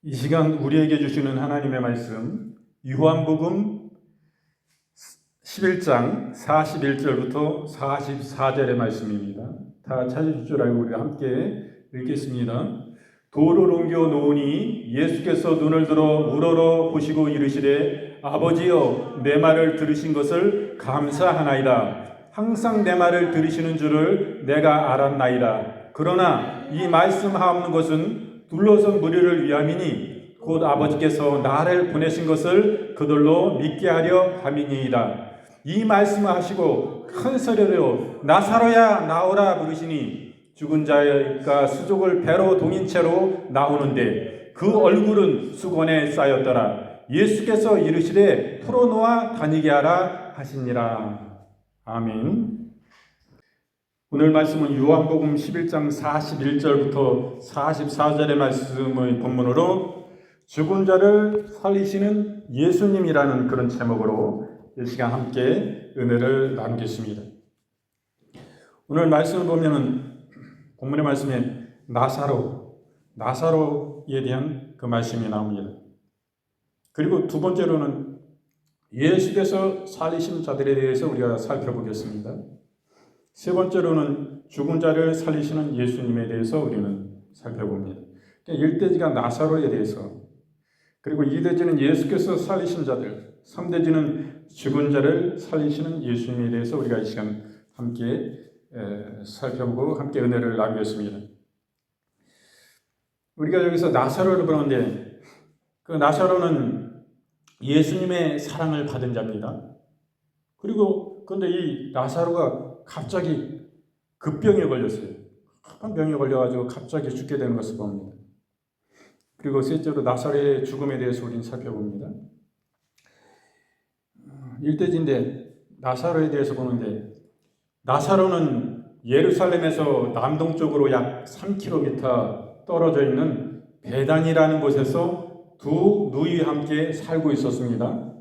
이 시간 우리에게 주시는 하나님의 말씀 요한복음 11장 41절부터 44절의 말씀입니다. 다 찾으실 줄 알고 우리가 함께 읽겠습니다. 돌을 옮겨 놓으니 예수께서 눈을 들어 우러러 보시고 이르시되 아버지여 내 말을 들으신 것을 감사하나이다. 항상 내 말을 들으시는 줄을 내가 알았나이다. 그러나 이 말씀하옵는 것은 둘러선 무리를 위함이니 곧 아버지께서 나를 보내신 것을 그들로 믿게 하려 함이니이다. 이 말씀을 하시고 큰 소리로 나사로야 나오라 부르시니 죽은 자가 수족을 배로 동인 채로 나오는데 그 얼굴은 수건에 쌓였더라. 예수께서 이르시되 풀어놓아 다니게 하라 하시니라. 아멘. 오늘 말씀은 요한복음 11장 41절부터 44절의 말씀의 본문으로 죽은 자를 살리시는 예수님이라는 그런 제목으로 이 시간 함께 은혜를 나누겠습니다. 오늘 말씀을 보면은 본문의 말씀에 나사로에 대한 그 말씀이 나옵니다. 그리고 두 번째로는 예수께서 살리신 자들에 대해서 우리가 살펴보겠습니다. 세 번째로는 죽은 자를 살리시는 예수님에 대해서 우리는 살펴봅니다. 1대지가 나사로에 대해서, 그리고 2대지는 예수께서 살리신 자들, 3대지는 죽은 자를 살리시는 예수님에 대해서 우리가 이 시간 함께 살펴보고 함께 은혜를 나누겠습니다. 우리가 여기서 나사로를 보는데 그 나사로는 예수님의 사랑을 받은 자입니다. 그런데 이 나사로가 갑자기 급병에 걸렸어요. 큰 병에 걸려가지고 갑자기 죽게 되는 것을 봅니다. 그리고 셋째로 나사로의 죽음에 대해서 우리는 살펴봅니다. 1대지인데 나사로에 대해서 보는데 나사로는 예루살렘에서 남동쪽으로 약 3km 떨어져 있는 베단이라는 곳에서 두 누이와 함께 살고 있었습니다.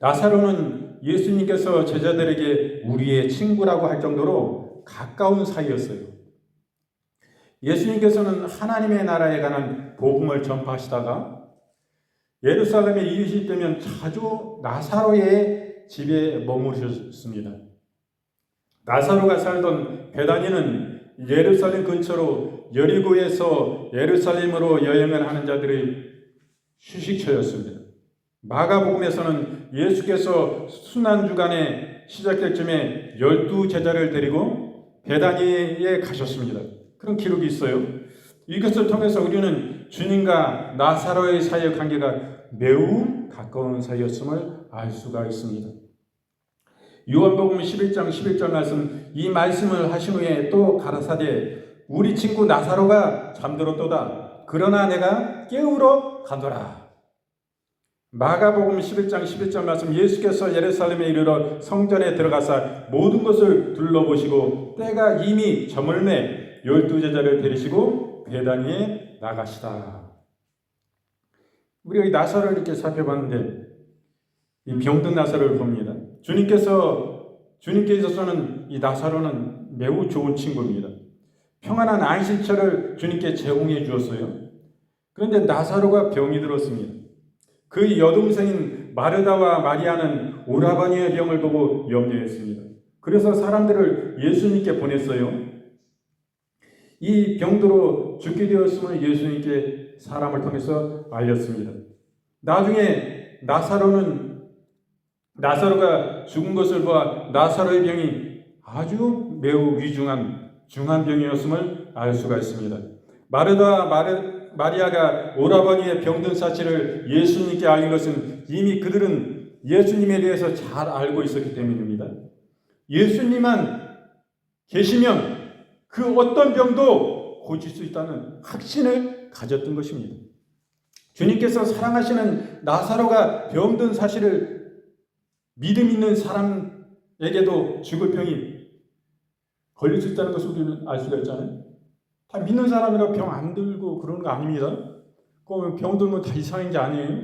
나사로는 예수님께서 제자들에게 우리의 친구라고 할 정도로 가까운 사이였어요. 예수님께서는 하나님의 나라에 관한 복음을 전파하시다가 예루살렘에 이르실 때면 자주 나사로의 집에 머무르셨습니다. 나사로가 살던 베다니는 예루살렘 근처로 여리고에서 예루살렘으로 여행을 하는 자들의 휴식처였습니다. 마가복음에서는 예수께서 순환주간에 시작될 쯤에 12제자를 데리고 베다니에 가셨습니다. 그런 기록이 있어요. 이것을 통해서 우리는 주님과 나사로의 사이의 관계가 매우 가까운 사이였음을 알 수가 있습니다. 요한복음 11장 11절 말씀, 이 말씀을 하신 후에 또 가라사대 우리 친구 나사로가 잠들었도다. 그러나 내가 깨우러 가노라. 마가복음 11장 11절 말씀, 예수께서 예루살렘에 이르러 성전에 들어가사 모든 것을 둘러보시고 때가 이미 저물매 12제자를 데리시고 베다니에 나가시다. 우리가 이 나사로를 이렇게 살펴봤는데 이 병든 나사로를 봅니다. 주님께 있어서는 이 나사로는 매우 좋은 친구입니다. 평안한 안식처를 주님께 제공해 주었어요. 그런데 나사로가 병이 들었습니다. 그 여동생인 마르다와 마리아는 오라버니의 병을 보고 염려했습니다. 그래서 사람들을 예수님께 보냈어요. 이 병으로 죽게 되었음을 예수님께 사람을 통해서 알렸습니다. 나중에 나사로가 죽은 것을 보아 나사로의 병이 아주 매우 중한 병이었음을 알 수가 있습니다. 마리아가 오라버니의 병든 사실을 예수님께 알린 것은 이미 그들은 예수님에 대해서 잘 알고 있었기 때문입니다. 예수님만 계시면 그 어떤 병도 고칠 수 있다는 확신을 가졌던 것입니다. 주님께서 사랑하시는 나사로가 병든 사실을 믿음 있는 사람에게도 죽을 병이 걸릴 수 있다는 것을 우리는 알 수가 있잖아요. 다 믿는 사람이라 병 안 들고 그런 거 아닙니다. 병 들면 다 이상한 게 아니에요.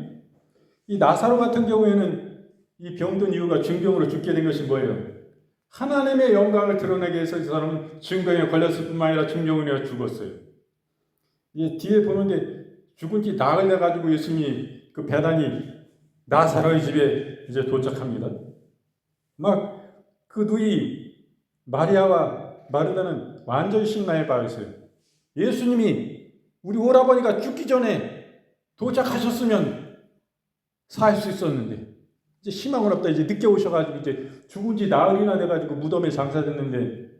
이 나사로 같은 경우에는 이 병든 이유가 중병으로 죽게 된 것이 뭐예요? 하나님의 영광을 드러내기 위해서 이 사람은 중병에 걸렸을 뿐만 아니라 중병으로 죽었어요. 뒤에 보는데 죽은 지 나흘 돼 가지고 예수님이 그 배단이 나사로의 집에 이제 도착합니다. 막 그 누이 마리아와 마르다는 완전히 신나에 빠졌어요. 예수님이 우리 오라버니가 죽기 전에 도착하셨으면 살 수 있었는데 이제 희망은 없다. 이제 늦게 오셔가지고 이제 죽은 지 나흘이나 돼가지고 무덤에 장사됐는데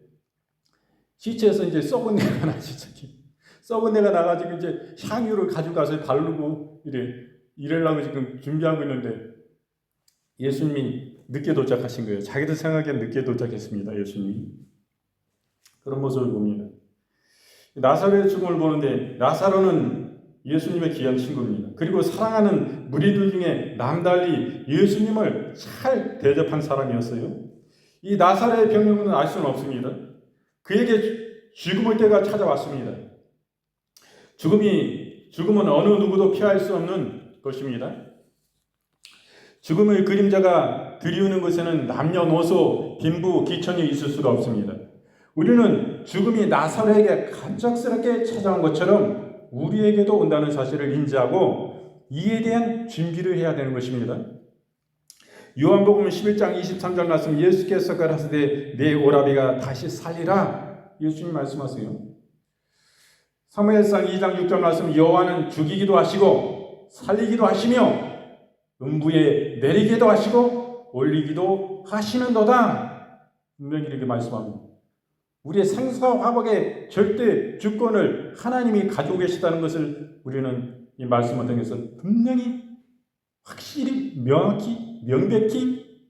시체에서 이제 썩은 내가 나지. 썩은 내가 나가지고 이제 향유를 가져가서 바르고 이래려고 지금 준비하고 있는데 예수님이 늦게 도착하신 거예요. 자기들 생각엔 늦게 도착했습니다. 예수님이. 그런 모습을 봅니다. 나사로의 죽음을 보는데 나사로는 예수님의 귀한 친구입니다. 그리고 사랑하는 무리들 중에 남달리 예수님을 잘 대접한 사람이었어요. 이 나사로의 병명은 알 수는 없습니다. 그에게 죽음의 때가 찾아왔습니다. 죽음은 어느 누구도 피할 수 없는 것입니다. 죽음의 그림자가 들이우는 곳에는 남녀노소, 빈부, 귀천이 있을 수가 없습니다. 우리는 죽음이 나사로에게 갑작스럽게 찾아온 것처럼 우리에게도 온다는 사실을 인지하고 이에 대한 준비를 해야 되는 것입니다. 요한복음 11장 23절 말씀 예수께서 가라사대 내 오라비가 다시 살리라 예수님 말씀하세요. 사무엘상 2장 6절 말씀 여호와는 죽이기도 하시고 살리기도 하시며 음부에 내리기도 하시고 올리기도 하시는도다 분명히 이렇게 말씀합니다. 우리의 생사와 화복의 절대 주권을 하나님이 가지고 계시다는 것을 우리는 이 말씀을 통해서 분명히 확실히 명백히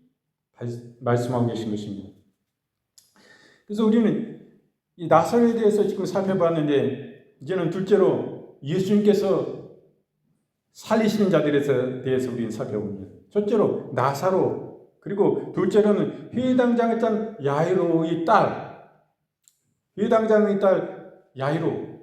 말씀하고 계신 것입니다. 그래서 우리는 이 나사로에 대해서 지금 살펴봤는데 이제는 둘째로 예수님께서 살리시는 자들에 대해서 우리는 살펴봅니다. 첫째로 나사로, 그리고 둘째로는 회당장의 딸 야이로의 딸, 회당장의 딸 야이로,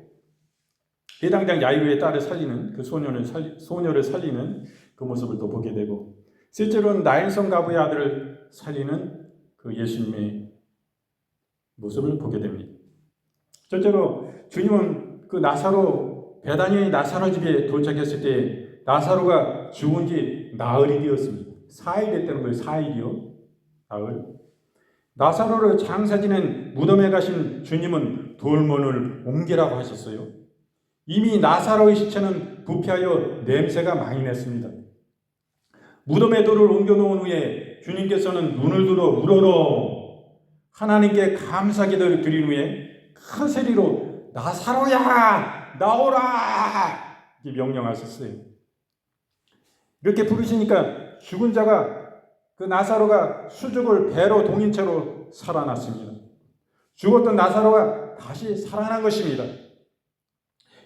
회당장 야이로의 딸을 살리는 그 소녀를 살리는 그 모습을 또 보게 되고, 셋째로는 나인성 가부의 아들을 살리는 그 예수님의 모습을 보게 됩니다. 첫째로 주님은 그 베다니의 나사로 집에 도착했을 때 나사로가 죽은 지 나흘이 되었습니다. 4일 됐다는 거예요. 4일이요. 나흘. 나사로를 장사 지낸 무덤에 가신 주님은 돌문을 옮기라고 하셨어요. 이미 나사로의 시체는 부패하여 냄새가 많이 냈습니다. 무덤에 돌을 옮겨놓은 후에 주님께서는 눈을 들어 우러러 하나님께 감사기도를 드린 후에 큰 소리로 나사로야 나오라 이렇게 명령하셨어요. 이렇게 부르시니까 죽은 자가 그 나사로가 수죽을 배로 동인 채로 살아났습니다. 죽었던 나사로가 다시 살아난 것입니다.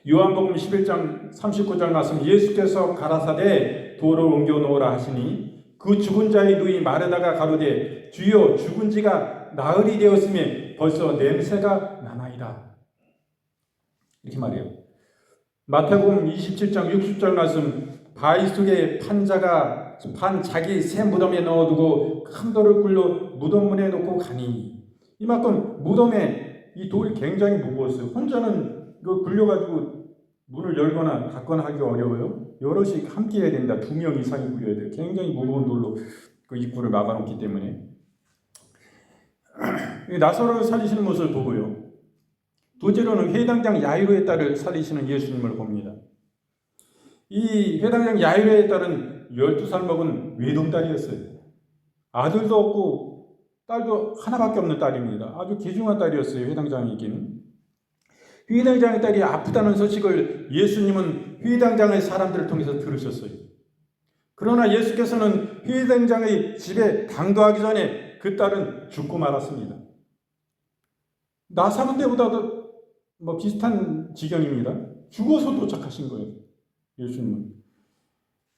요한복음 11장 39절 말씀 예수께서 가라사대 돌을 옮겨 놓으라 하시니 그 죽은 자의 누이 마르다가 가로되 주여 죽은 지가 나흘이 되었으며 벌써 냄새가 나나이다. 이렇게 말해요. 마태복음 27장 60절 말씀 바위 속에 판 자기 새 무덤에 넣어두고 큰 돌을 굴려 무덤문에 놓고 가니 이만큼 무덤에 이 돌이 굉장히 무거웠어요. 혼자는 이거 굴려가지고 문을 열거나 닫거나 하기 어려워요. 여럿이 함께 해야 된다. 2명 이상이 굴려야 돼요. 굉장히 무거운 돌로 그 입구를 막아놓기 때문에 나사로를 살리시는 모습을 보고요. 둘째로는 회당장 야이로의 딸을 살리시는 예수님을 봅니다. 이 회당장 야이로의 딸은 12살 먹은 외동딸이었어요. 아들도 없고 딸도 하나밖에 없는 딸입니다. 아주 귀중한 딸이었어요. 회당장에게는. 회당장의 딸이 아프다는 소식을 예수님은 회당장의 사람들을 통해서 들으셨어요. 그러나 예수께서는 회당장의 집에 당도하기 전에 그 딸은 죽고 말았습니다. 나사로 때보다도 비슷한 지경입니다. 죽어서 도착하신 거예요. 예수님은.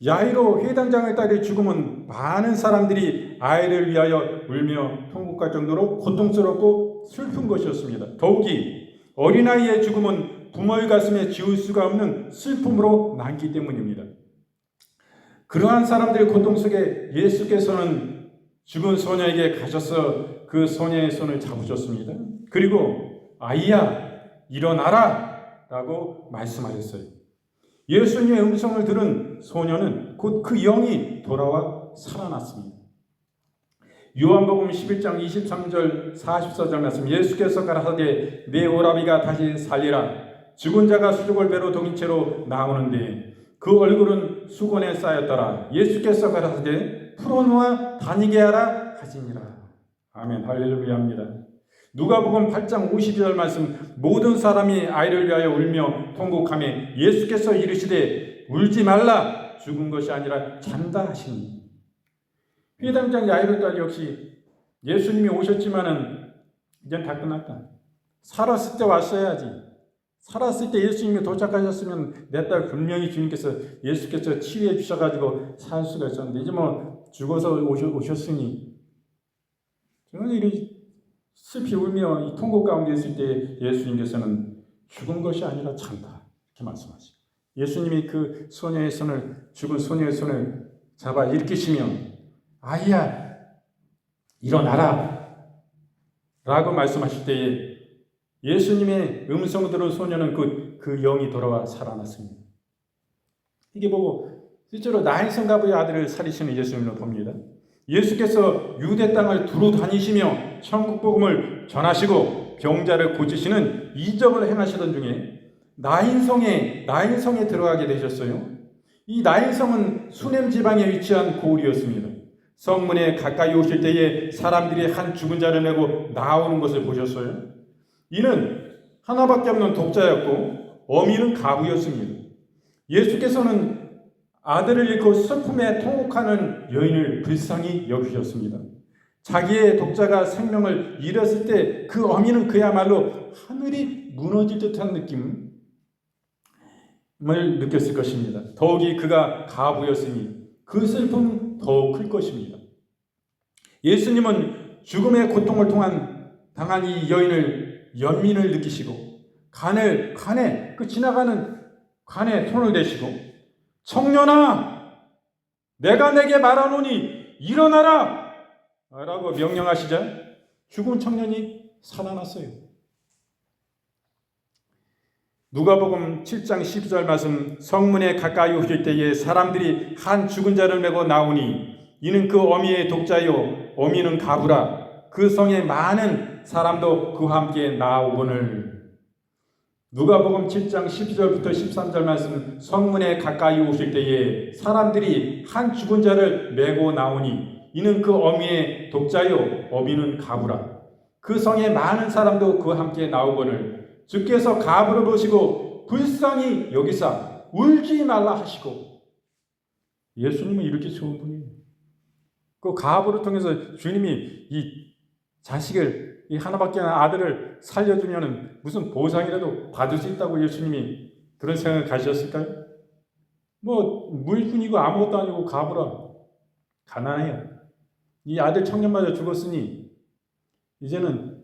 야이로 회당장의 딸의 죽음은 많은 사람들이 아이를 위하여 울며 통곡할 정도로 고통스럽고 슬픈 것이었습니다. 더욱이 어린아이의 죽음은 부모의 가슴에 지울 수가 없는 슬픔으로 남기 때문입니다. 그러한 사람들의 고통 속에 예수께서는 죽은 소녀에게 가셔서 그 소녀의 손을 잡으셨습니다. 그리고 아이야 일어나라 라고 말씀하셨어요. 예수님의 음성을 들은 소녀는 곧 그 영이 돌아와 살아났습니다. 요한복음 11장 23절 44절 말씀, 예수께서 가라사대 내 오라비가 다시 살리라. 죽은 자가 수족을 배로 동인 채로 나오는데 그 얼굴은 수건에 쌓였더라. 예수께서 가라사대 풀어놓아 다니게 하라 하시니라. 아멘. 할렐루야입니다. 누가복음 8장 52절 말씀, 모든 사람이 아이를 위하여 울며 통곡하며 예수께서 이르시되 울지 말라, 죽은 것이 아니라 잔다 하시니. 회당장 야이로 딸 역시 예수님이 오셨지만은 이젠 다 끝났다. 살았을 때 왔어야지. 살았을 때 예수님이 도착하셨으면 내 딸 분명히 주님께서 예수께서 치유해 주셔가지고 살 수가 있었는데, 이제 뭐 죽어서 오셨으니 저는 이리 슬피 울며 이 통곡 가운데 있을 때 예수님께서는 죽은 것이 아니라 잔다 이렇게 말씀하시고, 예수님이 그 소녀의 손을, 죽은 소녀의 손을 잡아 일으키시며 아이야 일어나라 라고 말씀하실 때에 예수님의 음성을 들은 소녀는 그 영이 돌아와 살아났습니다. 이게 보고 실제로 나인성 가부의 아들을 살리시는 예수님을 봅니다. 예수께서 유대 땅을 두루 다니시며 천국 복음을 전하시고 병자를 고치시는 이적을 행하시던 중에 나인성에 들어가게 되셨어요. 이 나인성은 수냄 지방에 위치한 고을이었습니다. 성문에 가까이 오실 때에 사람들이 한 죽은 자를 메고 나오는 것을 보셨어요. 이는 하나밖에 없는 독자였고 어미는 가부였습니다. 예수께서는 아들을 잃고 슬픔에 통곡하는 여인을 불쌍히 여기셨습니다. 자기의 독자가 생명을 잃었을 때 그 어미는 그야말로 하늘이 무너질 듯한 느낌을 느꼈을 것입니다. 더욱이 그가 가부였으니 그 슬픔은 더욱 클 것입니다. 예수님은 죽음의 고통을 당한 이 여인을 연민을 느끼시고 지나가는 간에 손을 대시고 청년아 내가 내게 말하노니 일어나라 라고 명령하시자 죽은 청년이 살아났어요. 누가복음 7장 12절 말씀, 성문에 가까이 오실 때에 사람들이 한 죽은 자를 메고 나오니 이는 그 어미의 독자요 어미는 가부라. 그 성에 많은 사람도 그와 함께 나오거늘. 누가복음 7장 12절부터 13절 말씀, 성문에 가까이 오실 때에 사람들이 한 죽은 자를 메고 나오니 이는 그 어미의 독자요 어미는 가부라. 그 성에 많은 사람도 그와 함께 나오거늘 주께서 가부를 보시고 불쌍히 여기사 울지 말라 하시고. 예수님은 이렇게 좋은 분이에요. 그 가부를 통해서 주님이 이 자식을, 이 하나밖에 없는 아들을 살려주면 무슨 보상이라도 받을 수 있다고 예수님이 그런 생각을 가지셨을까요? 뭐 물뿐이고 아무것도 아니고 가부라, 가난해요. 이 아들 청년마저 죽었으니 이제는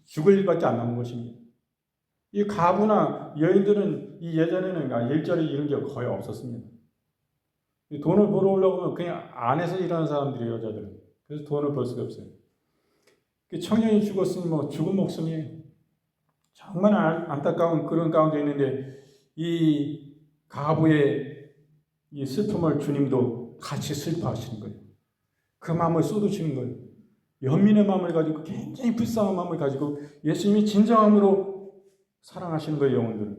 죽을 일밖에 안 남은 것입니다. 이 가부나 여인들은 이 예전에는 일자리 이런 게 거의 없었습니다. 돈을 벌어오려고 하면 그냥 안에서 일하는 사람들이에요, 여자들은. 그래서 돈을 벌 수가 없어요. 청년이 죽었으니 뭐 죽은 목숨이에요. 정말 안타까운 그런 가운데 있는데 이 가부의 이 슬픔을 주님도 같이 슬퍼하시는 거예요. 그 마음을 쏟으시는 거예요. 연민의 마음을 가지고, 굉장히 불쌍한 마음을 가지고 예수님이 진정함으로 사랑하시는 거예요, 영혼들을.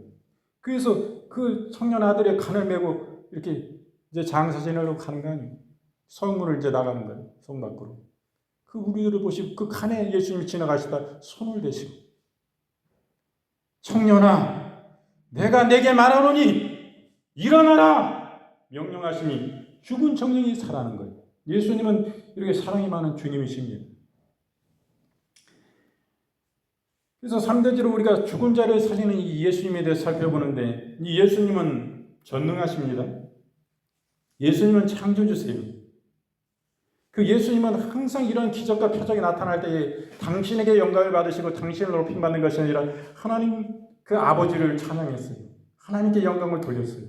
그래서 그 청년 아들의 간을 메고 이렇게 이제 장사 지내려고 가는 거 아니에요. 성문을 이제 나가는 거예요, 성 밖으로. 그 우리들을 보시고 그 칸에 예수님이 지나가시다 손을 대시고 청년아 내가 내게 말하노니 일어나라 명령하시니 죽은 청년이 살아나는 거예요. 예수님은 이렇게 사랑이 많은 주님이십니다. 그래서 3대지로 우리가 죽은 자를 살리는 이 예수님에 대해 살펴보는데, 이 예수님은 전능하십니다. 예수님은 창조주세요. 그 예수님은 항상 이런 기적과 표적이 나타날 때에 당신에게 영광을 받으시고 당신을 높임받는 것이 아니라 하나님 그 아버지를 찬양했어요. 하나님께 영광을 돌렸어요.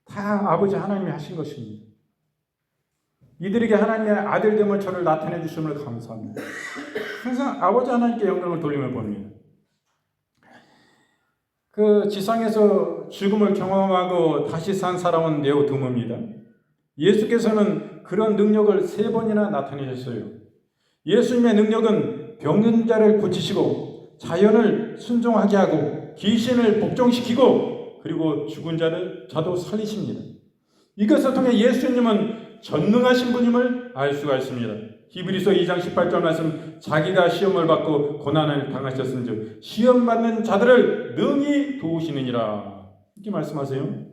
다 아버지 하나님이 하신 것입니다. 이들에게 하나님의 아들됨을 저를 나타내 주심을 감사합니다. 항상 아버지 하나님께 영광을 돌림을 봅니다. 그 지상에서 예수께서 죽음을 경험하고 다시 산 사람은 매우 드뭅니다. 예수께서는 그런 능력을 3번이나 나타내셨어요. 예수님의 능력은 병든 자를 고치시고 자연을 순종하게 하고 귀신을 복종시키고 그리고 죽은 자도 살리십니다. 이것을 통해 예수님은 전능하신 분임을 알 수가 있습니다. 히브리서 2장 18절 말씀, 자기가 시험을 받고 고난을 당하셨은즉 시험 받는 자들을 능히 도우시느니라, 이렇게 말씀하세요.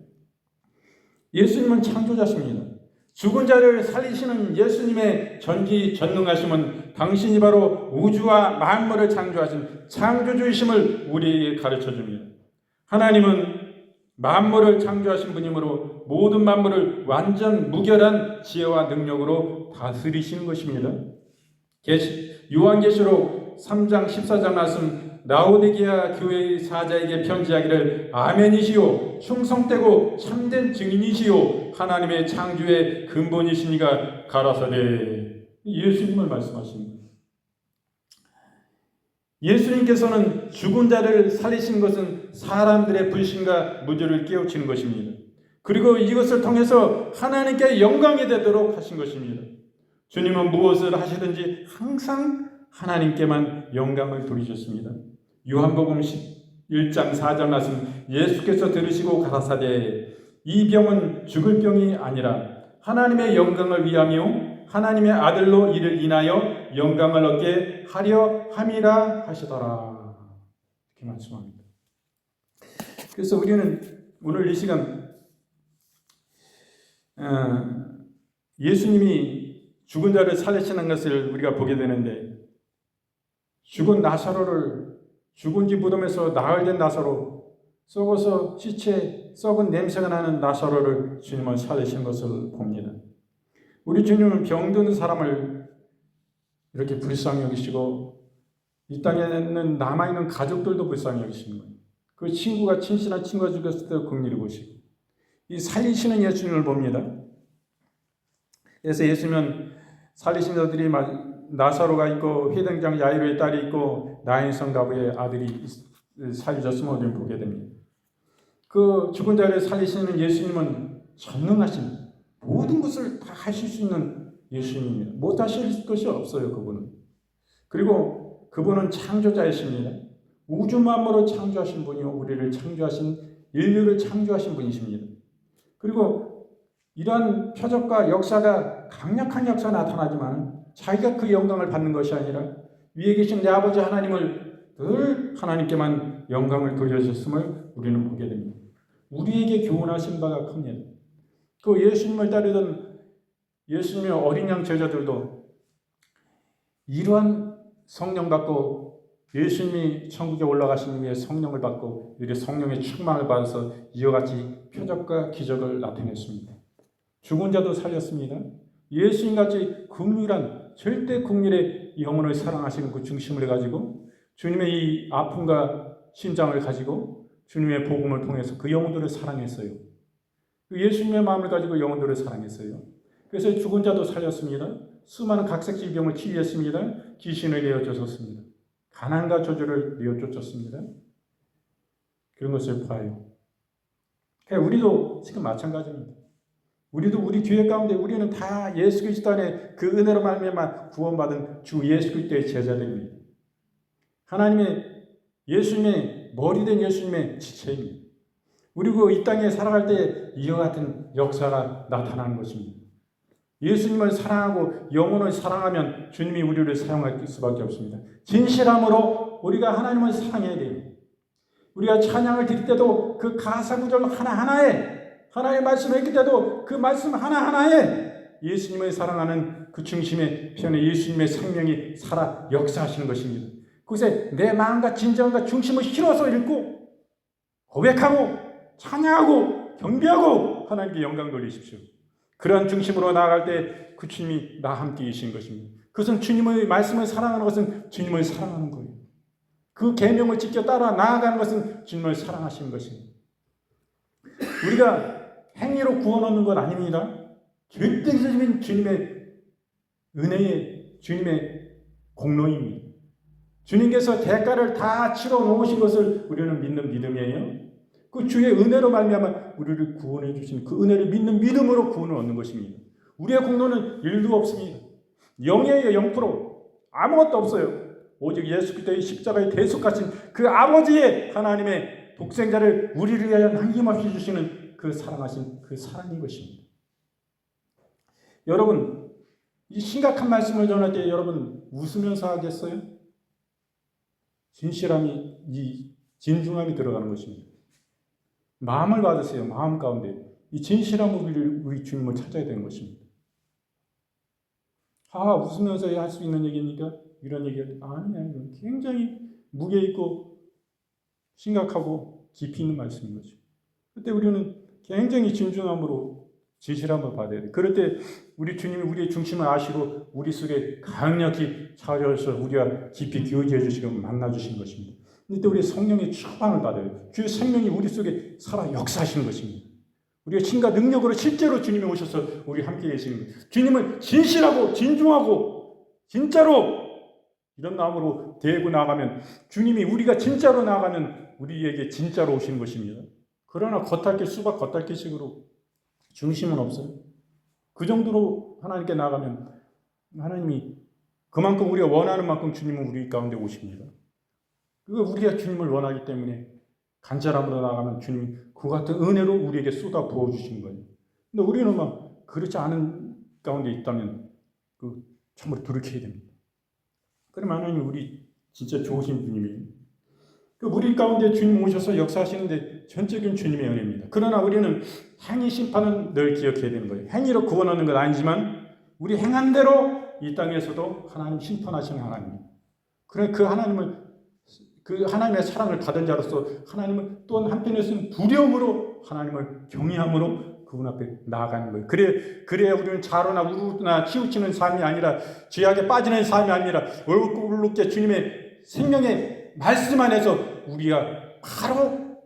예수님은 창조자십니다. 죽은 자를 살리시는 예수님의 전지전능하심은 당신이 바로 우주와 만물을 창조하신 창조주이심을 우리에게 가르쳐줍니다. 하나님은 만물을 창조하신 분이므로 모든 만물을 완전 무결한 지혜와 능력으로 다스리시는 것입니다. 요한계시록 3장 14절 말씀, 라오디게아 교회의 사자에게 편지하기를 아멘이시요 충성되고 참된 증인이시요 하나님의 창조의 근본이시니가 가라사대. 예수님을 말씀하십니다. 예수님께서는 죽은 자를 살리신 것은 사람들의 불신과 무지를 깨우치는 것입니다. 그리고 이것을 통해서 하나님께 영광이 되도록 하신 것입니다. 주님은 무엇을 하시든지 항상 하나님께만 영광을 돌리셨습니다. 요한복음 1장 4절 말씀, 예수께서 들으시고 가라사대 이 병은 죽을 병이 아니라 하나님의 영광을 위하며 하나님의 아들로 이를 인하여 영광을 얻게 하려 함이라 하시더라, 이렇게 말씀합니다. 그래서 우리는 오늘 이 시간 예수님이 죽은 자를 살리시는 것을 우리가 보게 되는데, 죽은 나사로를, 죽은 지 무덤에서 나흘 된 나사로, 썩어서 시체 썩은 냄새가 나는 나사로를 주님은 살리신 것을 봅니다. 우리 주님은 병든 사람을 이렇게 불쌍히 여기시고 이 땅에는 남아있는 가족들도 불쌍히 여기시는 거예요. 그 친구가, 친신한 친구가 죽었을 때 긍휼히 보시고, 이 살리시는 예수님을 봅니다. 그래서 예수님은 살리신 자들이 나사로가 있고 회당장 야이로의 딸이 있고 나인성 가부의 아들이 살려졌음을 우리는 보게 됩니다. 그 죽은 자를 살리시는 예수님은 전능하신, 모든 것을 다 하실 수 있는 예수님입니다. 못하실 것이 없어요, 그분은. 그리고 그분은 창조자이십니다. 우주 만물을 창조하신 분이요, 우리를 창조하신, 인류를 창조하신 분이십니다. 그리고 이러한 표적과 역사가, 강력한 역사가 나타나지만 자기가 그 영광을 받는 것이 아니라 위에 계신 내 아버지 하나님을, 늘 하나님께만 영광을 돌려주셨음을 우리는 보게 됩니다. 우리에게 교훈하신 바가 큽니다. 그 예수님을 따르던 예수님의 어린 양 제자들도 이러한 성령 받고, 예수님이 천국에 올라가신 후에 성령을 받고 이렇게 성령의 충만을 받아서 이와 같이 표적과 기적을 나타냈습니다. 죽은 자도 살렸습니다. 예수님같이 긍휼한, 절대 긍휼의 영혼을 사랑하시는 그 중심을 가지고 주님의 이 아픔과 심장을 가지고 주님의 복음을 통해서 그 영혼들을 사랑했어요. 예수님의 마음을 가지고 영혼들을 사랑했어요. 그래서 죽은 자도 살렸습니다. 수많은 각색 질병을 치유했습니다. 귀신을 내어쫓았습니다. 가난과 저주를 내어쫓았습니다. 그런 것을 봐요. 우리도 지금 마찬가지입니다. 우리도 우리 교회 가운데 우리는 다 예수 그리스도 안에 그 은혜로 말미암아 구원받은 주 예수 그리스도의 제자들입니다. 하나님의, 예수님의 머리된 예수님의 지체입니다. 그리고 이 땅에 살아갈 때 이와 같은 역사가 나타나는 것입니다. 예수님을 사랑하고 영혼을 사랑하면 주님이 우리를 사용할 수밖에 없습니다. 진실함으로 우리가 하나님을 사랑해야 돼요. 우리가 찬양을 드릴 때도 그 가사 구절 하나하나에, 하나님의 말씀을 읽을 때도 그 말씀 하나하나에 예수님을 사랑하는 그 중심의 편에 예수님의 생명이 살아 역사하시는 것입니다. 그것에 내 마음과 진정과 중심을 실어서 읽고 고백하고 찬양하고 경배하고 하나님께 영광 돌리십시오. 그러한 중심으로 나아갈 때 그 주님이 나와 함께 계신 것입니다. 그것은 주님의 말씀을 사랑하는 것은 주님을 사랑하는 거예요. 그 계명을 지켜 따라 나아가는 것은 주님을 사랑하시는 것입니다. 우리가 행위로 구원 얻는 건 아닙니다. 절대적인 주님의 은혜의, 주님의 공로입니다. 주님께서 대가를 다 치러 놓으신 것을 우리는 믿는 믿음이에요. 그 주의 은혜로 말미암아 우리를 구원해 주신 그 은혜를 믿는 믿음으로 구원을 얻는 것입니다. 우리의 공로는 일도 없습니다. 0이에요. 0%. 아무것도 없어요. 오직 예수 그리스도의 십자가의 대속하신 그 아버지의 하나님의 독생자를 우리를 위하여 남김없이 주시는 그 사랑하신 그 사랑인 것입니다. 여러분, 이 심각한 말씀을 전할 때 여러분 웃으면서 하겠어요? 진실함이, 이 진중함이 들어가는 것입니다. 마음을 받으세요. 마음 가운데 이 진실함으로 우리 주님을 찾아야 되는 것입니다. 웃으면서 할 수 있는 얘기입니까? 이런 얘기가 아니야. 굉장히 무게 있고 심각하고 깊이 있는 말씀인 거죠. 그때 우리는 굉장히 진중함으로 진실함을 받아야 돼. 그럴 때 우리 주님이 우리의 중심을 아시고 우리 속에 강력히 찾아오셔서 우리와 깊이 교제해 주시고 만나 주신 것입니다. 이때 우리 성령의 충만을 받아요. 주의 생명이 우리 속에 살아 역사하시는 것입니다. 우리의 힘과 능력으로 실제로 주님이 오셔서 우리 함께 계시는 거예요. 주님은 진실하고 진중하고 진짜로 이런 마음으로 대고 나가면 주님이 우리가 진짜로 나가면 우리에게 진짜로 오시는 것입니다. 그러나 겉핥기 수박 겉핥기식으로 중심은 없어요. 그 정도로 하나님께 나가면 하나님이 그만큼 우리가 원하는 만큼 주님은 우리 가운데 오십니다. 우리가 주님을 원하기 때문에 간절함으로 나가면 주님이 그 같은 은혜로 우리에게 쏟아 부어주시는 거예요. 근데 우리는 막 그렇지 않은 가운데 있다면 참으로 돌이켜야 됩니다. 그러면 하나님 우리 진짜 좋으신 주님이에요. 우리 가운데 주님 오셔서 역사하시는데 전적인 주님의 은혜입니다. 그러나 우리는 행위 심판은 늘 기억해야 되는 거예요. 행위로 구원하는 건 아니지만 우리 행한 대로 이 땅에서도 하나님 심판하시는 하나님. 그래 그 하나님의 사랑을 받은 자로서 하나님은 또 한편에서는 두려움으로 하나님을 경외함으로 그분 앞에 나아가는 거예요. 그래야 우리는 자로나 우루나 치우치는 삶이 아니라 죄악에 빠지는 삶이 아니라 얼굴롭게 주님의 생명의 말씀 안에서 우리가 바로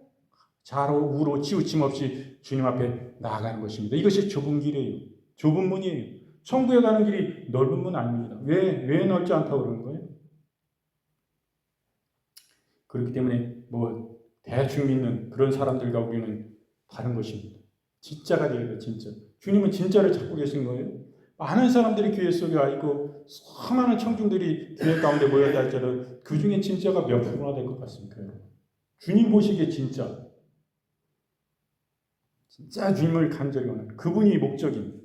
자로 우로 치우침 없이 주님 앞에 나아가는 것입니다. 이것이 좁은 길이에요. 좁은 문이에요. 천국에 가는 길이 넓은 문 아닙니다. 왜 넓지 않다고 그러는 거예요? 그렇기 때문에 대충 믿는 그런 사람들과 우리는 다른 것입니다. 진짜가 되어야 돼요. 진짜. 주님은 진짜를 찾고 계신 거예요. 많은 사람들이 교회 속에 와 있고 수많은 청중들이 교회 가운데 모였다 할지라도 그 중에 진짜가 몇 프로나 될 것 같습니까? 주님 보시기에 진짜 주님을 간절히 원하는 그분이 목적인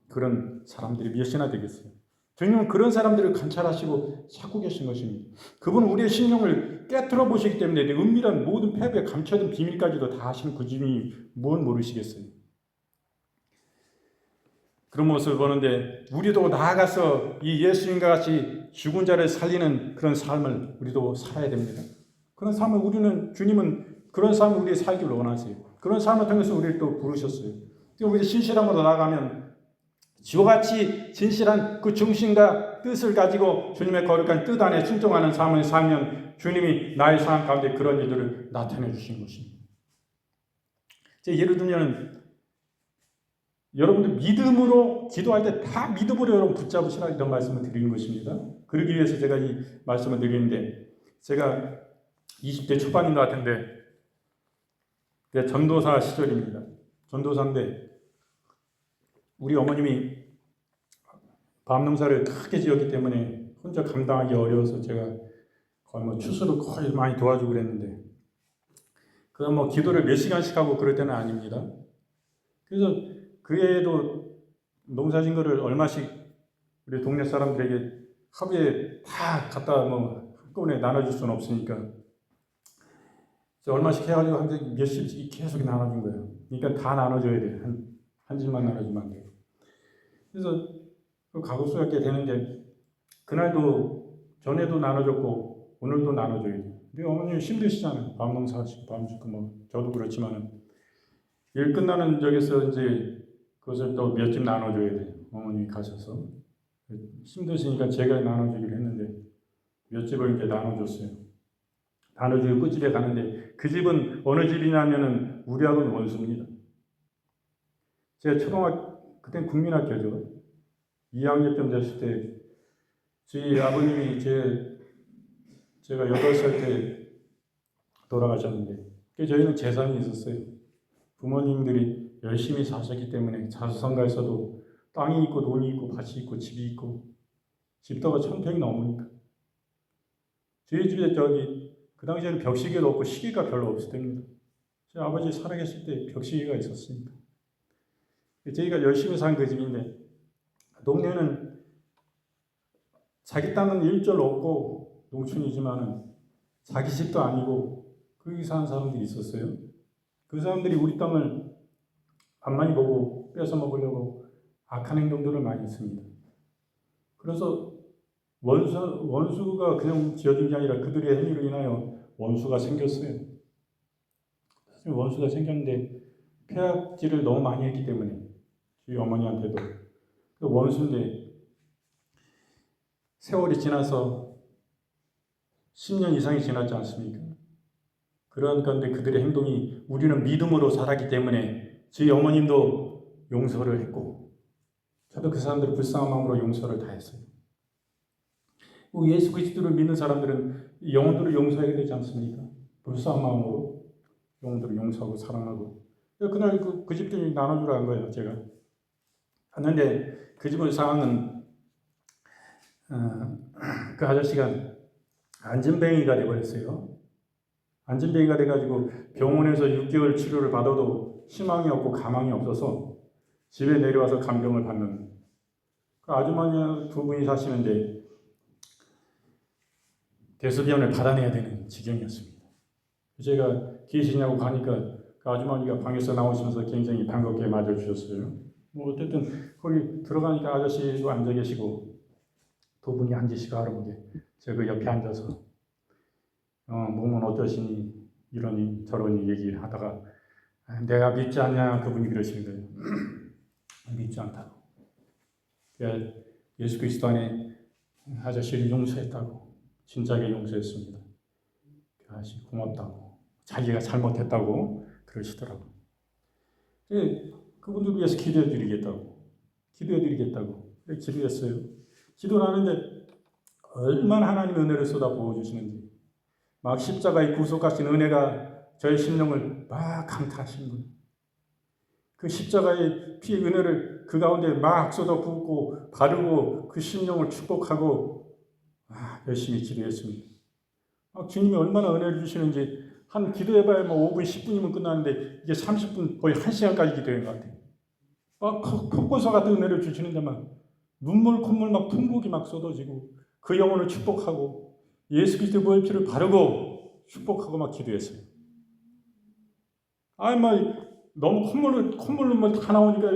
그런 사람들이 몇이나 되겠어요. 주님은 그런 사람들을 관찰하시고 찾고 계신 것입니다. 그분은 우리의 심령을 깨트려 보시기 때문에 은밀한 모든 패배에 감춰진 비밀까지도 다 아시는 그 주님이 무엇 모르시겠어요. 그런 모습을 보는데 우리도 나아가서 이 예수님과 같이 죽은 자를 살리는 그런 삶을 우리도 살아야 됩니다. 그런 삶을 주님은 그런 삶을 우리 살기를 원하세요. 그런 삶을 통해서 우리를 또 부르셨어요. 우리 신실함으로 나아가면 지와같이 진실한 그 중심과 뜻을 가지고 주님의 거룩한 뜻 안에 순종하는 삶을 살면 주님이 나의 삶 가운데 그런 일들을 나타내 주신 것입니다. 예를 들면 여러분들 믿음으로 기도할 때 다 믿음으로 여러분 붙잡으시라 이런 말씀을 드리는 것입니다. 그러기 위해서 제가 이 말씀을 드리는데 제가 20대 초반인 것 같은데 전도사 시절입니다. 전도사인데 우리 어머님이 밤농사를 크게 지었기 때문에 혼자 감당하기 어려워서 제가 거의 추수를 거의 많이 도와주고 그랬는데 그건 기도를 몇 시간씩 하고 그럴 때는 아닙니다. 그래서 그 해에도 농사진 거를 얼마씩 우리 동네 사람들에게 하루에 다 갖다 한꺼번에 나눠줄 수는 없으니까 얼마씩 해가지고 한 몇십씩 계속 나눠준 거예요. 그러니까 다 나눠줘야 돼. 한 집만 나눠주면 안 돼요. 그래서 가구수가 꽤 되는데 그날도 전에도 나눠줬고 오늘도 나눠줘야 돼요. 근데 어머니 힘드시잖아요. 밤 농사하시고 밤 짓고 저도 그렇지만은 일 끝나는 적에서 이제 그것을 또 몇 집 나눠줘야 돼요. 어머님이 가셔서 힘드시니까 제가 나눠주기로 했는데 몇 집을 이렇게 나눠줬어요. 나눠주고 끝집에 가는데 그 집은 어느 집이냐면은 우리하고는 원수입니다. 제가 그땐 국민학교죠. 2학년쯤 됐을 때 저희 아버님이 제가 8살 때 돌아가셨는데 저희는 재산이 있었어요. 부모님들이 열심히 사셨기 때문에 자수성가에서도 땅이 있고 돈이 있고 밭이 있고 집이 있고 집도가 1,000평이 넘으니까 저희 집에 그 당시에는 벽시계도 없고 시계가 별로 없을 때입니다. 저희 아버지 살아계실 때 벽시계가 있었으니까 저희가 열심히 산 그 집인데 동네는 자기 땅은 일절 없고 농촌이지만은 자기 집도 아니고 거기 사는 사람들이 있었어요. 그 사람들이 우리 땅을 만만히 보고 뺏어 먹으려고 악한 행동들을 많이 했습니다. 그래서 원수가 그냥 지어진 게 아니라 그들의 행위로 인하여 원수가 생겼어요. 원수가 생겼는데 폐악질을 너무 많이 했기 때문에 저희 어머니한테도 그 원수인데 세월이 지나서 10년 이상이 지났지 않습니까? 그런 건데 그들의 행동이 우리는 믿음으로 살았기 때문에 저희 어머님도 용서를 했고 저도 그 사람들을 불쌍한 마음으로 용서를 다 했어요. 예수 그리스도를 믿는 사람들은 영혼들을 용서해야 되지 않습니까? 불쌍한 마음으로 영혼들을 용서하고 사랑하고 그날 그 집들이 나눠주러 간 거예요. 제가 갔는데 그 집의 상황은 그 아저씨가 안진뱅이가 돼버렸어요. 안진뱅이가 돼가지고 병원에서 6개월 치료를 받아도 희망이 없고 가망이 없어서 집에 내려와서 간병을 받는 그 아주머니 두 분이 사시는데 대소변을 받아내야 되는 지경이었습니다. 제가 계시냐고 가니까 그 아주머니가 방에서 나오시면서 굉장히 반갑게 맞아주셨어요. 뭐 어쨌든 거기 들어가니까 아저씨도 앉아 계시고 두 분이 앉으시고 할아버지 제가 그 옆에 앉아서 몸은 어떠시니 이러니 저러니 얘기를 하다가 내가 믿지 않냐 그분이 그러시는 거예요. 믿지 않다고. 예수 그리스도 안에 아저씨를 용서했다고 진작에 용서했습니다. 아저씨 고맙다고 자기가 잘못했다고 그러시더라고요. 그분들 위해서 기도해드리겠다고 기도했어요. 기도를 하는데 얼마나 하나님의 은혜를 쏟아 부어주시는지 막 십자가의 구속하신 은혜가 저의 심령을 막 강타하시는 거예요. 그 십자가의 피의 은혜를 그 가운데 막 쏟아 붓고 바르고 그 심령을 축복하고 열심히 기도했습니다. 주님이 얼마나 은혜를 주시는지 한 기도해봐야 뭐 5분 10분이면 끝나는데 이게 30분 거의 1시간까지 기도한 것 같아요. 막 폭포수 같은 은혜를 주시는데 막 눈물 콧물 막 통곡이 막 쏟아지고 그 영혼을 축복하고 예수 그리스도의 피를 바르고 축복하고 막 기도했어요. 너무 콧물로 다 나오니까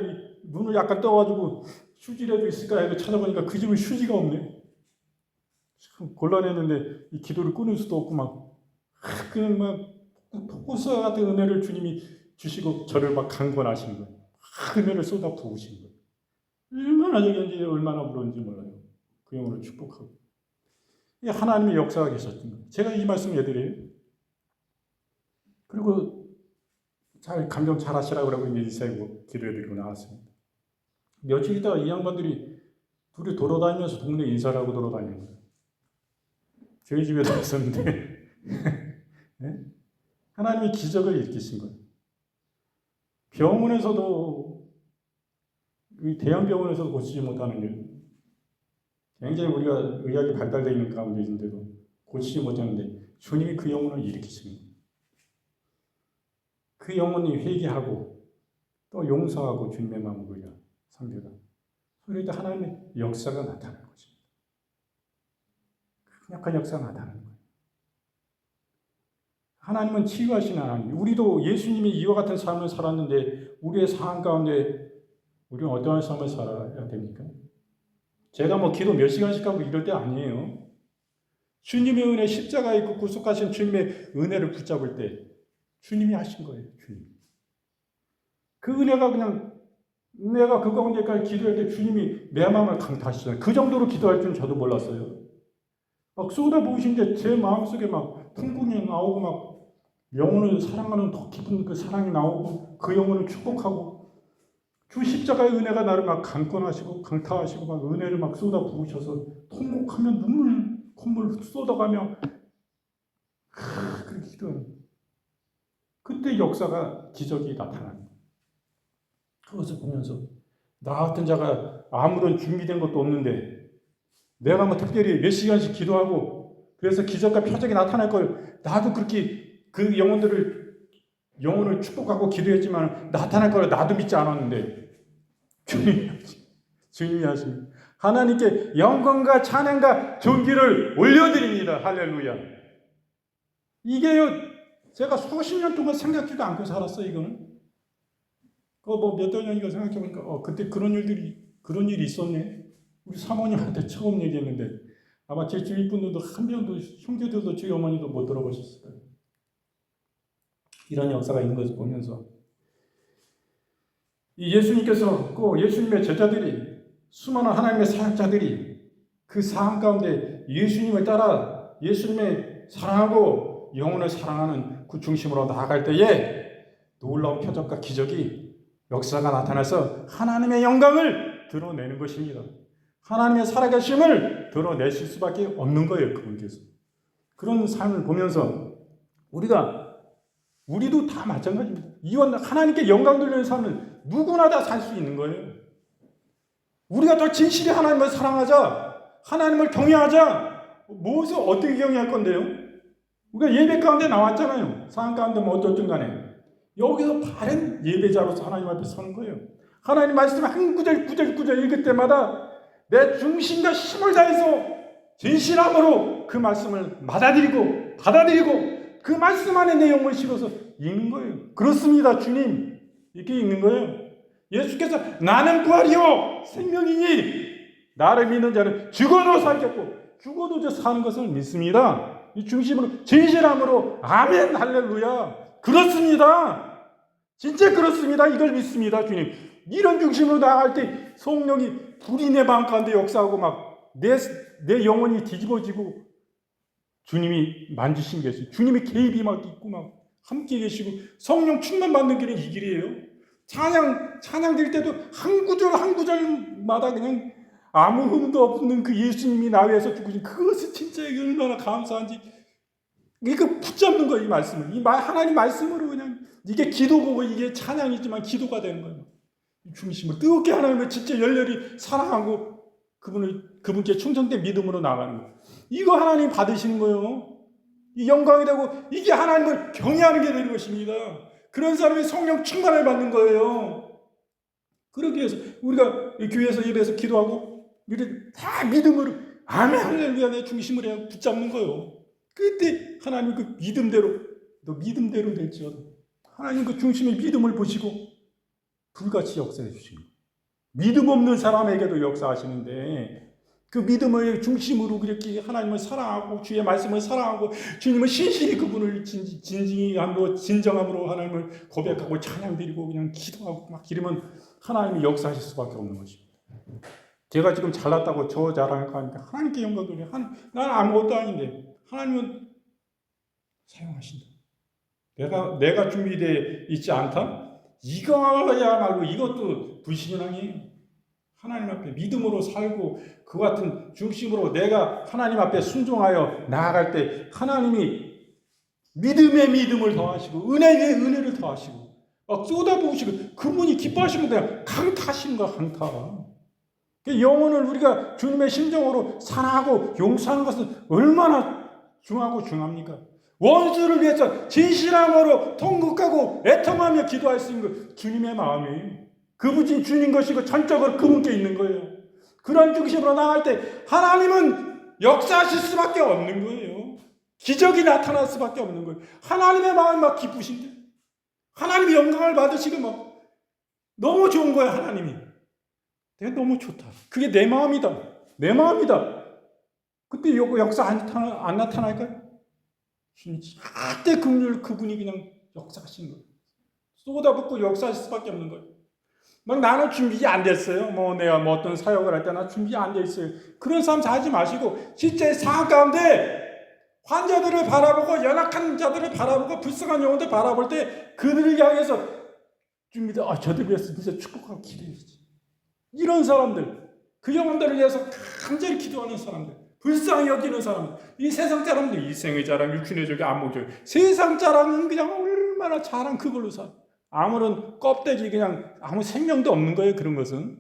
눈을 약간 떠가지고 휴지라도 있을까 해서 찾아보니까 그 집은 휴지가 없네. 참 곤란했는데 이 기도를 끊을 수도 없고 그냥 폭포수 같은 은혜를 주님이 주시고 저를 막 강권하신 거예요. 은혜를 쏟아 부으신 거예요. 얼마나 저기인지 얼마나 부러운지 몰라요. 그 영혼을 축복하고 하나님의 역사가 계셨던 거예요. 제가 이 말씀을 해드려요. 그리고 감정 잘 하시라고 그러고 인사하고 기도해드리고 나왔습니다. 며칠 있다가 이 양반들이 둘이 돌아다니면서 동네 인사를 하고 돌아다니는 거예요. 저희 집에도 있었는데 네? 하나님이 기적을 일으키신 거예요. 병원에서도 대형 병원에서도 고치지 못하는 일 굉장히 우리가 의학이 발달되어 있는 가운데인데도 고치지 못하는데 주님이 그 영혼을 일으키신 거예요. 그 영혼이 회개하고 또 용서하고 주님의 마음을 위하여 상대가 그럴 때 하나님의 역사가 나타나는 것입니다. 강력한 역사가 나타나는 거예요. 하나님은 치유하시는 하나님. 우리도 예수님이 이와 같은 삶을 살았는데 우리의 상황 가운데 우리는 어떠한 삶을 살아야 됩니까? 제가 기도 몇 시간씩 하고 이럴 때 아니에요. 주님의 은혜, 십자가에 있고 구속하신 주님의 은혜를 붙잡을 때 주님이 하신 거예요. 주님. 그 은혜가 그냥 내가 그 가운데까지 기도할 때 주님이 내 마음을 강타하시잖아요. 그 정도로 기도할 줄은 저도 몰랐어요. 막 쏟아부으신데 제 마음속에 막 통곡이 나오고 막 영혼을 사랑하는 더 깊은 그 사랑이 나오고 그 영혼을 축복하고 주 십자가의 은혜가 나를 막 강권하시고 강타하시고 막 은혜를 막 쏟아부으셔서 통곡하면 콧물 쏟아가며 그렇게 기도하는 그때 역사가 기적이 나타나는 거예요. 그것을 보면서 나 같은 자가 아무런 준비된 것도 없는데 내가 뭐 특별히 몇 시간씩 기도하고 그래서 기적과 표적이 나타날 걸 나도 그렇게 그 영혼을 축복하고 기도했지만 나타날 걸 나도 믿지 않았는데 주님이 하십니다. 하나님께 영광과 찬양과 존귀를 올려드립니다. 할렐루야. 이게요, 제가 수십 년 동안 생각지도 않고 살았어요. 이거는 뭐 몇 년인가 생각해보니까 그때 그런 일이 있었네. 우리 사모님한테 처음 얘기했는데 아마 제 주위 분들도 한 명도, 형제들도 저희 어머니도 못 들어보셨을 거예요. 이런 역사가 있는 것을 보면서 이 예수님께서 꼭 예수님의 제자들이 수많은 하나님의 사역자들이 그 삶 가운데 예수님을 따라 예수님의 사랑하고 영혼을 사랑하는 그 중심으로 나아갈 때에 놀라운 표적과 기적이 역사가 나타나서 하나님의 영광을 드러내는 것입니다. 하나님의 살아계심을 드러내실 수밖에 없는 거예요. 그분께서. 그런 삶을 보면서 우리도 다 마찬가지입니다. 이건 하나님께 영광 돌리는 삶은 누구나 다 살 수 있는 거예요. 우리가 더 진실히 하나님을 사랑하자, 하나님을 경외하자. 무엇을 어떻게 경외할 건데요? 우리가 예배 가운데 나왔잖아요. 상황 가운데 뭐 어쨌든 간에 여기서 바른 예배자로서 하나님 앞에 서는 거예요. 하나님 말씀을 한 구절 읽을 때마다 내 중심과 힘을 다해서 진실함으로 그 말씀을 받아들이고 그 말씀 안에 내 영혼을 실어서 읽는 거예요. 그렇습니다, 주님. 이렇게 읽는 거예요. 예수께서 나는 부활이요 생명이니 나를 믿는 자는 죽어도 살겠고 죽어도 사는 것을 믿습니다. 이 중심으로 진실함으로 아멘 할렐루야. 그렇습니다. 진짜 그렇습니다. 이걸 믿습니다, 주님. 이런 중심으로 나아갈 때 성령이 불이 내 마음 가운데 역사하고 막 내 영혼이 뒤집어지고 주님이 만지신 게 있어요. 주님의 개입이 막 있고 막 함께 계시고 성령 충만 받는 길은 이 길이에요. 찬양 될 때도 한 구절마다 그냥 아무 흠도 없는 그 예수님이 나 위해서 죽으신 그것이 진짜 얼마나 감사한지 이거 붙잡는 거예요. 이 말씀을. 하나님 말씀으로 그냥 이게 기도고 이게 찬양이지만 기도가 되는 거예요. 중심을 뜨겁게 하나님을 진짜 열렬히 사랑하고 그분께 충성된 믿음으로 나가는 거예요. 이거 하나님 받으시는 거예요. 이 영광이 되고 이게 하나님을 경외하는 게 되는 것입니다. 그런 사람이 성령 충만을 받는 거예요. 그러기 위해서 우리가 교회에서 예배에서 기도하고 이렇게 다 믿음으로 아멘 할렐루야 내 중심을 해야 붙잡는 거예요. 그때 하나님 그 믿음대로 될지어다. 하나님 그 중심의 믿음을 보시고 불같이 역사해 주시는 거예요. 믿음 없는 사람에게도 역사하시는데 그 믿음을 중심으로 그렇게 하나님을 사랑하고 주의 말씀을 사랑하고 주님을 신실히 그분을 진정함으로 하나님을 고백하고 찬양드리고 그냥 기도하고 막 이러면 하나님이 역사하실 수밖에 없는 것입니다. 제가 지금 잘났다고 저 자랑하니까 하나님께 영광 돌려. 나는 아무것도 아닌데 하나님은 사용하신다. 내가 준비되어 있지 않다? 이거야말로 이것도 불신앙이에요. 하나님 앞에 믿음으로 살고 그 같은 중심으로 내가 하나님 앞에 순종하여 나아갈 때 하나님이 믿음에 믿음을 더하시고 은혜에 은혜를 더하시고 막 쏟아부으시고 그분이 기뻐하시면 그냥 강타하시는 거야. 강타. 영혼을 우리가 주님의 심정으로 사랑하고 용서하는 것은 얼마나 중요합니까? 원수를 위해서 진실함으로 통곡하고 애통하며 기도할 수 있는 것 주님의 마음이에요. 그분이 주님 것이고 전적으로 그분께 있는 거예요. 그런 중심으로 나갈 때 하나님은 역사하실 수밖에 없는 거예요. 기적이 나타날 수밖에 없는 거예요. 하나님의 마음이 막 기쁘신데 하나님이 영광을 받으시고 막 너무 좋은 거야. 하나님이 내가 너무 좋다. 그게 내 마음이다. 내 마음이다. 그때 역사 안 나타날까요? 절대 그분이 그냥 역사하시는 거예요. 쏟아붓고 역사하실 수밖에 없는 거예요. 막 나는 준비 안 됐어요. 내가 어떤 사역을 할 때 나 준비 안 돼 있어요. 그런 삶 하지 마시고 실제 상황 가운데 환자들을 바라보고 연약한 자들을 바라보고 불쌍한 영혼들 바라볼 때 그들을 향해서 준비돼. 저들 위해서 진짜 축복하고 기도해야지. 이런 사람들, 그 영혼들을 위해서 간절히 기도하는 사람들, 불쌍히 여기는 사람들, 이 세상 자랑들, 이생의 자랑, 육신의 적이 안목적, 세상 자랑은 그냥 얼마나 잘한 그걸로 살. 아무런 껍데기 그냥 아무 생명도 없는 거예요. 그런 것은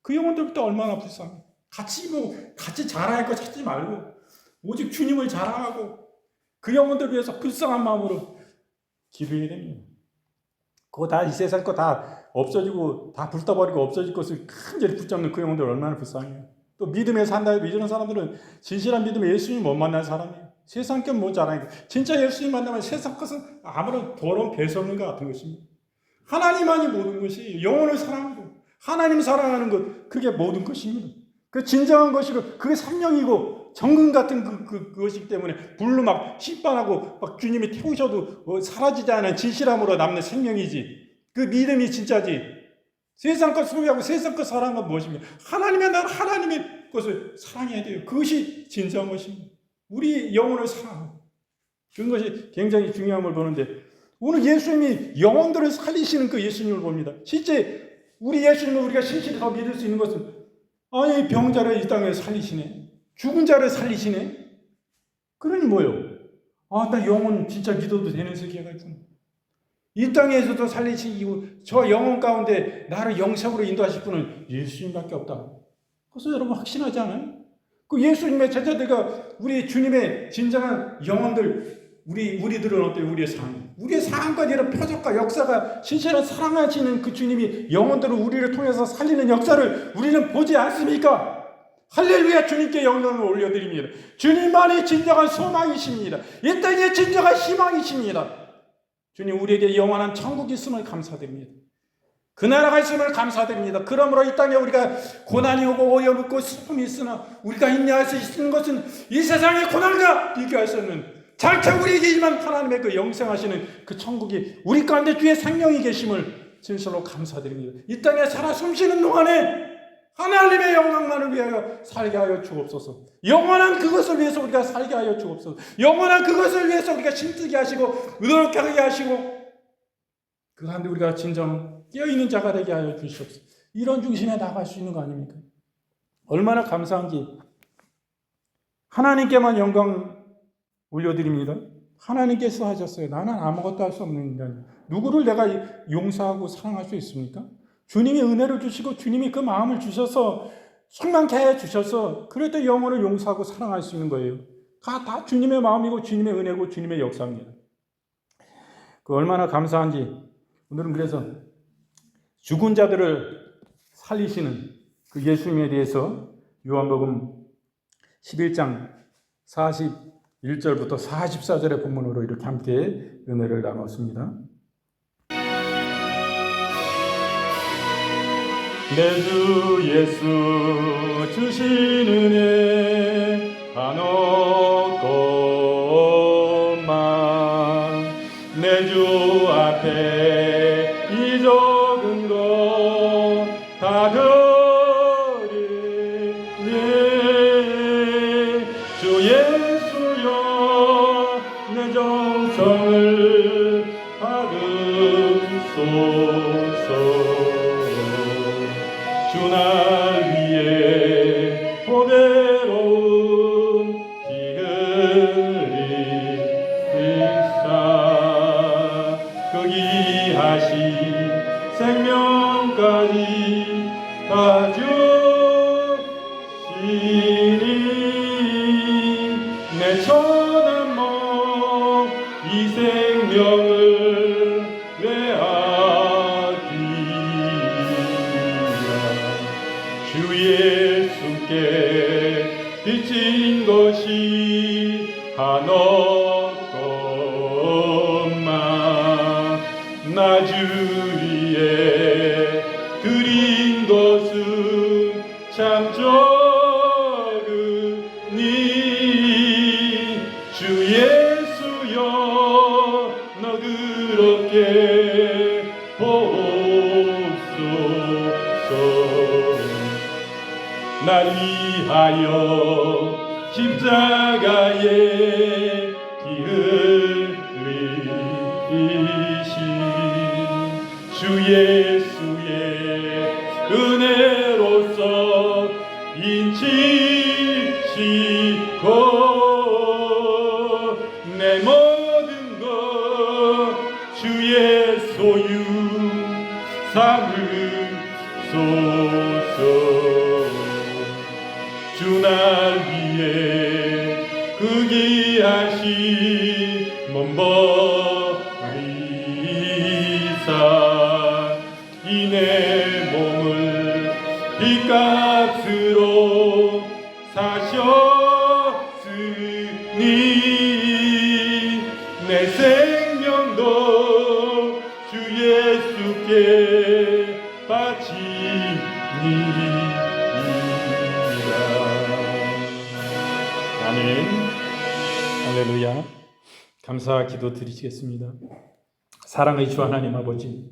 그 영혼들부터 얼마나 불쌍해. 같이 자랑할 거 찾지 말고 오직 주님을 자랑하고 그 영혼들을 위해서 불쌍한 마음으로 기도해야 됩니다. 그거 다 이 세상 거 다 없어지고 다 불타버리고 없어질 것을 간절히 붙잡는 그 영혼들 얼마나 불쌍해요. 또 믿음에 산다 믿는 사람들은 진실한 믿음에 예수님 못 만난 사람이에요. 세상 것 뭐 자랑해. 진짜 예수님 만나면 세상 것은 아무런 더러운 배설물 같은 것입니다. 하나님만이 모든 것이 영혼을 사랑하고 하나님 사랑하는 것 그게 모든 것입니다. 그 진정한 것이고 그게 생명이고 정금 같은 그것이기 때문에 불로 막 심판하고 막 주님이 태우셔도 사라지지 않은 진실함으로 남는 생명이지. 그 믿음이 진짜지. 세상 것 소유하고 세상 것 사랑한 건 무엇입니까? 하나님의 나라 하나님의 것을 사랑해야 돼요. 그것이 진정한 것입니다. 우리 영혼을 사랑하고 그것이 굉장히 중요함을 보는데 오늘 예수님이 영혼들을 살리시는 그 예수님을 봅니다. 실제 우리 예수님을 우리가 신실히 더 믿을 수 있는 것은 아니 병자를 이 땅에 살리시네. 죽은 자를 살리시네. 그러니 뭐요? 나 영혼 진짜 믿어도 되는 세계가 있구나. 이 땅에서도 살리시고 저 영혼 가운데 나를 영생으로 인도하실 분은 예수님밖에 없다. 그래서 여러분 확신하지 않아요? 그 예수님의 제자들과 우리 주님의 진정한 영혼들 우리들은 어때요? 우리의 삶. 우리의 삶과 이런 표적과 역사가 신실한 사랑하시는 그 주님이 영혼들을 우리를 통해서 살리는 역사를 우리는 보지 않습니까? 할렐루야 주님께 영광을 올려드립니다. 주님만이 진정한 소망이십니다. 이 땅의 진정한 희망이십니다. 주님 우리에게 영원한 천국이 있음을 감사드립니다. 그 나라가 있음을 감사드립니다. 그러므로 이 땅에 우리가 고난이 오고 오염 있고 슬픔이 있으나 우리가 인내할 수 있는 것은 이 세상의 고난과 비교할 수 없는 장차 우리에게지만 하나님의 그 영생하시는 그 천국이 우리 가운데 주의 생명이 계심을 진실로 감사드립니다. 이 땅에 살아 숨쉬는 동안에 하나님의 영광만을 위하여 살게 하여 주옵소서. 영원한 그것을 위해서 우리가 살게 하여 주옵소서. 영원한 그것을 위해서 우리가 힘쓰게 하시고 노력하게 하시고 그 가운데 우리가 진정 깨어있는 자가 되게 하여 주시옵소서. 이런 중심에 나갈 수 있는 거 아닙니까? 얼마나 감사한지. 하나님께만 영광 올려드립니다. 하나님께서 하셨어요. 나는 아무것도 할 수 없는 인간. 누구를 내가 용서하고 사랑할 수 있습니까? 주님이 은혜를 주시고 주님이 그 마음을 주셔서 충만케 해 주셔서 그럴 때 영혼을 용서하고 사랑할 수 있는 거예요. 다 주님의 마음이고 주님의 은혜고 주님의 역사입니다. 그 얼마나 감사한지. 오늘은 그래서 죽은 자들을 살리시는 그 예수님에 대해서 요한복음 11장 41절부터 44절의 본문으로 이렇게 함께 은혜를 나눴습니다. 내 주 예수 주신 은혜 한없건만 내 주 앞에 이 적은 것 다 드리네. 주 예수여 내 정성을 받으소서. 주 날 위해 보배로운 피 흘리사 그 귀하신 생명까지 다 주시니 내 천한 몸 이 생명을 주 예수께 비친 것이 한없건만 나 주 위에 드린 것은 참 적으니 주 예수여 너 그렇게 보옵소서. 날 위하여 십자가에 피 흘리신 주 예수의 은혜로서 인치시고 내 모든 것 주 주 날 위해 그 귀하신 몸 버리사 이 내 몸을 빚값으로 사셨으니 내 생명도 주 예수께 바치니라. 아멘. 할렐루야. 감사 기도 드리시겠습니다. 사랑의 주 하나님 아버지,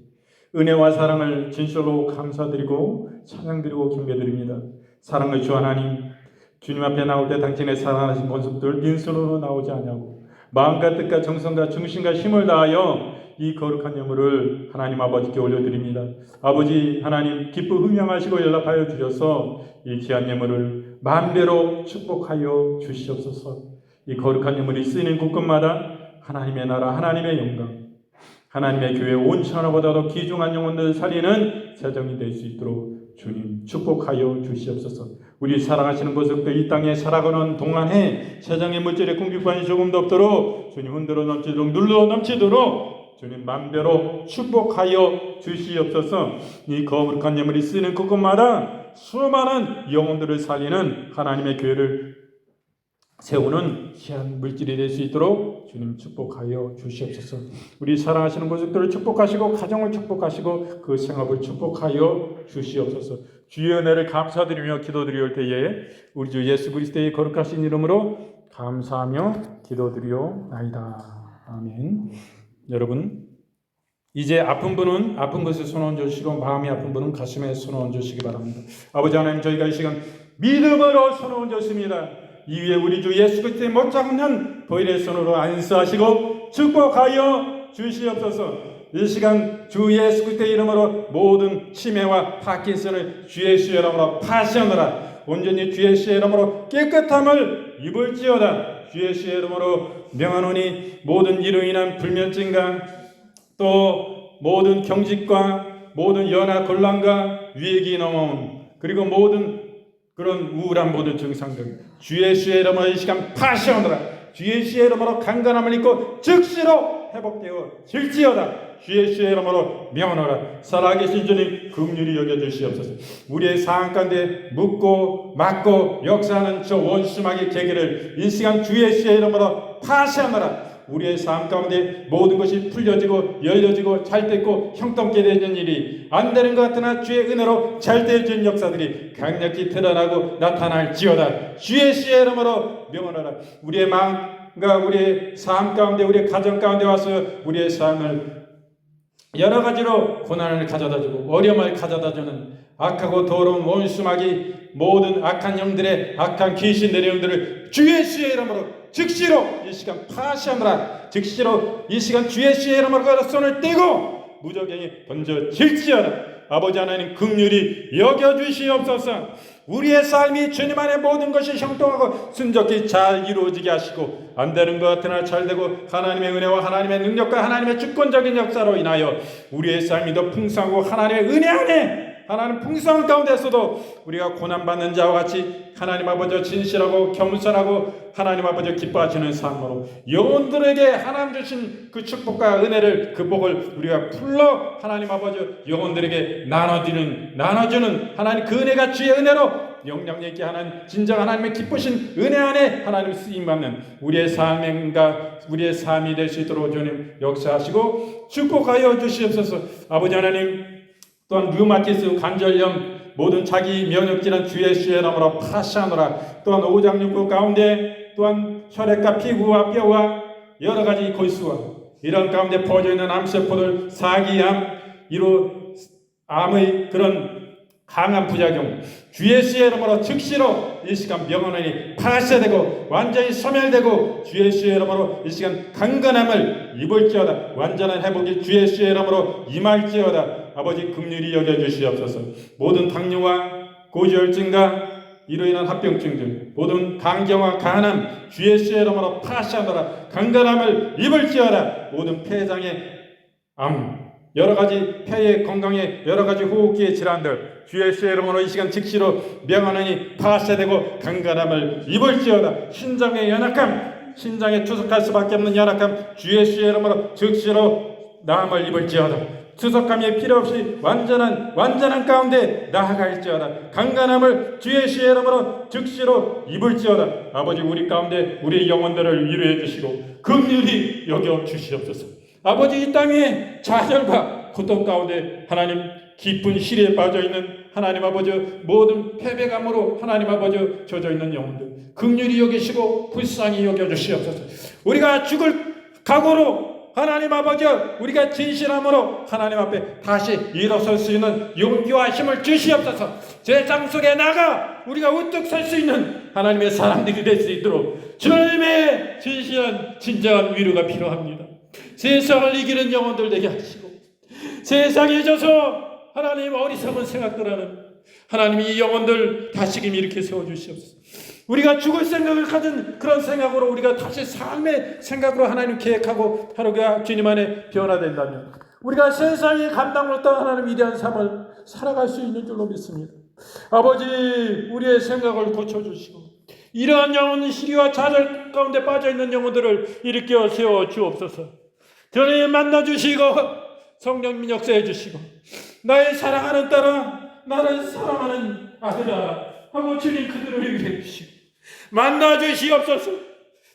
은혜와 사랑을 진실로 감사드리고 찬양드리고 경배드립니다. 사랑의 주 하나님, 주님 앞에 나올 때 당신의 사랑하신 권속들 빈손으로 나오지 아니하고 마음과 뜻과 정성과 중심과 힘을 다하여 이 거룩한 예물을 하나님 아버지께 올려드립니다. 아버지 하나님 기쁘 흥명하시고 연락하여 주셔서 이 귀한 예물을 만배로 축복하여 주시옵소서. 이 거룩한 예물이 쓰이는 곳곳마다 하나님의 나라, 하나님의 영광, 하나님의 교회 온 천하보다도 귀중한 영혼들 살리는 세정이 될 수 있도록 주님 축복하여 주시옵소서. 우리 사랑하시는 모습들 이 땅에 살아가는 동안에 세상의 물질의 궁핍관이 조금도 없도록 주님 흔들어 넘치도록 눌러 넘치도록 주님 맘대로 축복하여 주시옵소서. 이 거룩한 예물이 쓰이는 곳곳마다 수많은 영혼들을 살리는 하나님의 교회를 세우는 귀한 물질이 될 수 있도록 주님 축복하여 주시옵소서. 우리 사랑하시는 모습들을 축복하시고 가정을 축복하시고 그 생업을 축복하여 주시옵소서. 주의 은혜를 감사드리며 기도드리올 때에 우리 주 예수 그리스도의 거룩하신 이름으로 감사하며 기도드리옵나이다. 아멘. 여러분, 이제 아픈 분은 아픈 것에 손 얹으시고 마음이 아픈 분은 가슴에 손 얹으시기 바랍니다. 아버지 하나님, 저희가 이 시간 믿음으로 손 얹었습니다. 이 위에 우리 주 예수 그리스도의 못잡는 보혈의 손으로 안수하시고 축복하여 주시옵소서. 이 시간 주 예수 그리스도의 이름으로 모든 치매와 파킨슨을 주 예수의 이름으로 파시하노라. 온전히 주 예수의 이름으로 깨끗함을 입을지어다. 주 예수의 이름으로 명하노니 모든 이로 인한 불면증과 또 모든 경직과 모든 연화 곤란과 위액이 넘어온 그리고 모든 그런 우울한 모든 증상들 주 예수의 이름으로 이 시간 파시하노라. 주 예수의 이름으로 강건함을 입고 즉시로 회복되어 질지어다. 주 예수의 이름으로 명하노라. 살아계신 주님 긍휼히 여겨주시옵소서. 우리의 상황 가운데 묻고 막고 역사하는 저 원수마귀 계기를 이 시간 주 예수의 이름으로 파시하노라. 우리의 삶 가운데 모든 것이 풀려지고 열려지고 잘 됐고 형통케 되는 일이 안 되는 것 같으나 주의 은혜로 잘 되어진 역사들이 강력히 드러나고 나타날지어다. 주 예수의 이름으로 명하노라. 우리의 마음과 우리의 삶 가운데 우리의 가정 가운데 와서 우리의 삶을 여러 가지로 고난을 가져다주고 어려움을 가져다주는 악하고 더러운 원수마귀 모든 악한 영들의 악한 귀신들의 영들을 주 예수의 이름으로 즉시로 이 시간 파시하노라. 즉시로 이 시간 주 예수의 이름으로 손을 떼고 무적행이 번져질지어다. 아버지 하나님 긍휼히 여겨주시옵소서. 우리의 삶이 주님 안에 모든 것이 형통하고 순적히 잘 이루어지게 하시고 안 되는 것 같으나 잘 되고 하나님의 은혜와 하나님의 능력과 하나님의 주권적인 역사로 인하여 우리의 삶이 더 풍성하고 하나님의 은혜 안에 하나님 풍성한 가운데서도 우리가 고난받는 자와 같이 하나님 아버지 진실하고 겸손하고 하나님 아버지 기뻐하시는 삶으로 영혼들에게 하나님 주신 그 축복과 은혜를 그 복을 우리가 풀러 하나님 아버지 영혼들에게 나눠주는 하나님 그 은혜가 주의 은혜로 영향력 있게 하나님 진정 하나님의 기쁘신 은혜 안에 하나님 쓰임받는 우리의 삶과 우리의 삶이 될 수 있도록 주님 역사하시고 축복하여 주시옵소서. 아버지 하나님 또한 류마티스 관절염 모든 자기 면역질환 주 예수의 이름으로 파시하노라. 또한 오장육부 가운데 또한 혈액과 피부와 뼈와 여러 가지 골수와 이런 가운데 퍼져있는 암세포들 사기암 이로 암의 그런 강한 부작용 주 예수의 이름으로 즉시로 이 시간 명언이 파쇄되고 완전히 소멸되고 주 예수의 이름으로 이 시간 강건함을 입을지어다. 완전한 회복이 주 예수의 이름으로 임할지어다. 아버지 긍휼히 여겨주시옵소서. 모든 당뇨와 고지혈증과 이로 인한 합병증들 모든 강경화 가난함 주 예수의 이름으로 파시하노라. 강건함을 입을지어다. 모든 폐장의 암 여러 가지 폐의 건강에 여러 가지 호흡기의 질환들 주 예수의 이름으로 이 시간 즉시로 명하노니 파쇄되고 강건함을 입을지어다. 신장의 연약함, 신장에 투석할 수밖에 없는 연약함 주 예수의 이름으로 즉시로 나음을 입을지어다. 투석함이 필요 없이 완전한 가운데 나아갈지어다. 강건함을 주 예수의 이름으로 즉시로 입을지어다. 아버지, 우리 가운데 우리의 영혼들을 위로해 주시고 긍휼히 여겨 주시옵소서. 아버지, 이 땅에 좌절과 고통 가운데 하나님 깊은 시리에 빠져있는 하나님 아버지 모든 패배감으로 하나님 아버지 젖어있는 영혼들 긍휼히 여기시고 불쌍히 여겨주시옵소서. 우리가 죽을 각오로 하나님 아버지 우리가 진실함으로 하나님 앞에 다시 일어설 수 있는 용기와 힘을 주시옵소서. 세상 속에 나가 우리가 우뚝 설 수 있는 하나님의 사람들이 될 수 있도록 주님의 진정한 위로가 필요합니다. 세상을 이기는 영혼들 되게 하시고 세상에 져서 하나님 어리석은 생각들 하는 하나님 이 영혼들 다시금 이렇게 세워주시옵소서. 우리가 죽을 생각을 가진 그런 생각으로 우리가 다시 삶의 생각으로 하나님 계획하고 하루가 주님 안에 변화된다면 우리가 세상에 감당 못한 하나님 위대한 삶을 살아갈 수 있는 줄로 믿습니다. 아버지, 우리의 생각을 고쳐주시고 이러한 영혼 시리와 좌절 가운데 빠져있는 영혼들을 일으켜 세워 주옵소서. 주님 만나주시고 성령님 역사해 주시고 나의 사랑하는 딸아, 나를 사랑하는 아들아 하고 주님 그들을 위해 주시고 만나주시옵소서.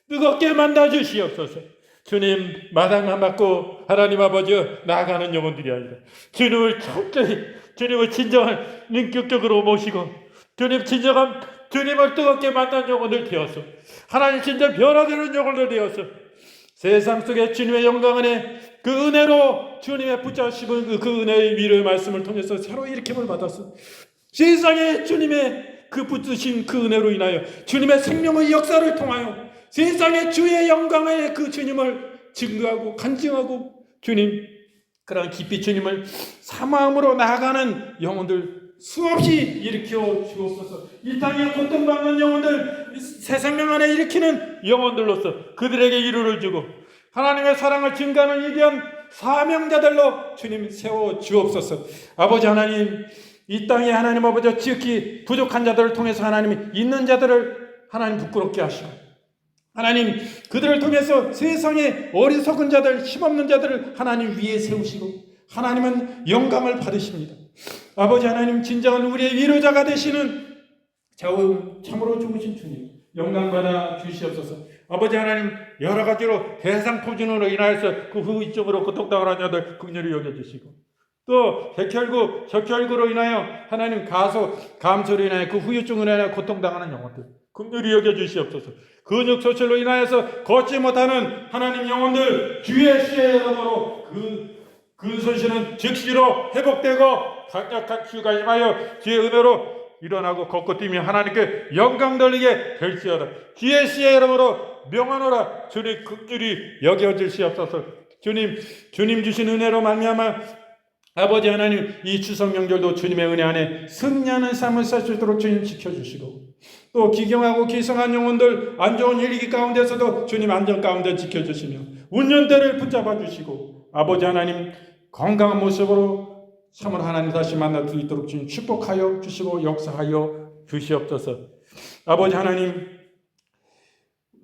뜨겁게 만나주시옵소서. 주님 마당만 받고 하나님 아버지 나아가는 영혼들이 아니라 주님을 철저히 주님을 진정한 인격적으로 모시고 주님 진정한 주님을 뜨겁게 만난 영혼들 되어서 하나님 진짜 변화되는 영혼들 되어서 세상 속에 주님의 영광 안에 그 은혜로 주님의 붙잡으시는 그 은혜의 위로의 말씀을 통해서 새로 일으킴을 받았어. 세상에 주님의 그 붙드신 그 은혜로 인하여 주님의 생명의 역사를 통하여 세상에 주의 영광의 그 주님을 증거하고 간증하고 주님 그런 깊이 주님을 사모함으로 나아가는 영혼들 수없이 일으켜 주옵소서. 이 땅에 고통받는 영혼들 새 생명 안에 일으키는 영혼들로서 그들에게 위로를 주고 하나님의 사랑을 증거하는 위대한 사명자들로 주님 세워 주옵소서. 아버지 하나님, 이 땅에 하나님 아버지 지극히 부족한 자들을 통해서 하나님이 있는 자들을 하나님 부끄럽게 하시고 하나님 그들을 통해서 세상의 어리석은 자들 힘없는 자들을 하나님 위에 세우시고 하나님은 영광을 받으십니다. 아버지 하나님, 진정한 우리의 위로자가 되시는 참으로 좋으신 주님 영광 받아 주시옵소서. 아버지 하나님, 여러 가지로 대상포진으로 인하여서 그 후유증으로 고통당하는 자들 긍휼히 여겨주시고 또 적혈구로 인하여 하나님 감소로 인하여 그 후유증으로 인하여 고통당하는 영혼들 긍휼히 여겨주시옵소서. 근육소실로 인하여서 걷지 못하는 하나님 영혼들 주 예수의 이름으로 그 손실은 즉시로 회복되고 강력한 치유가 임하여 주의 은혜로 일어나고 걷고 뛰며 하나님께 영광 돌리게 될지어다. 주 예수의 이름으로 명하노라. 주님 긍휼히 여겨주시옵소서. 주님 주신 은혜로 말미암아 아버지 하나님, 이 추석 명절도 주님의 은혜 안에 승리하는 삶을 살 수 있도록 주님 지켜주시고 또 기경하고 기성한 영혼들 안 좋은 일기 가운데서도 주님 안전 가운데 지켜주시며 운년대를 붙잡아 주시고 아버지 하나님 건강한 모습으로 참으로 하나님 다시 만날 수 있도록 주님 축복하여 주시고 역사하여 주시옵소서. 아버지 하나님,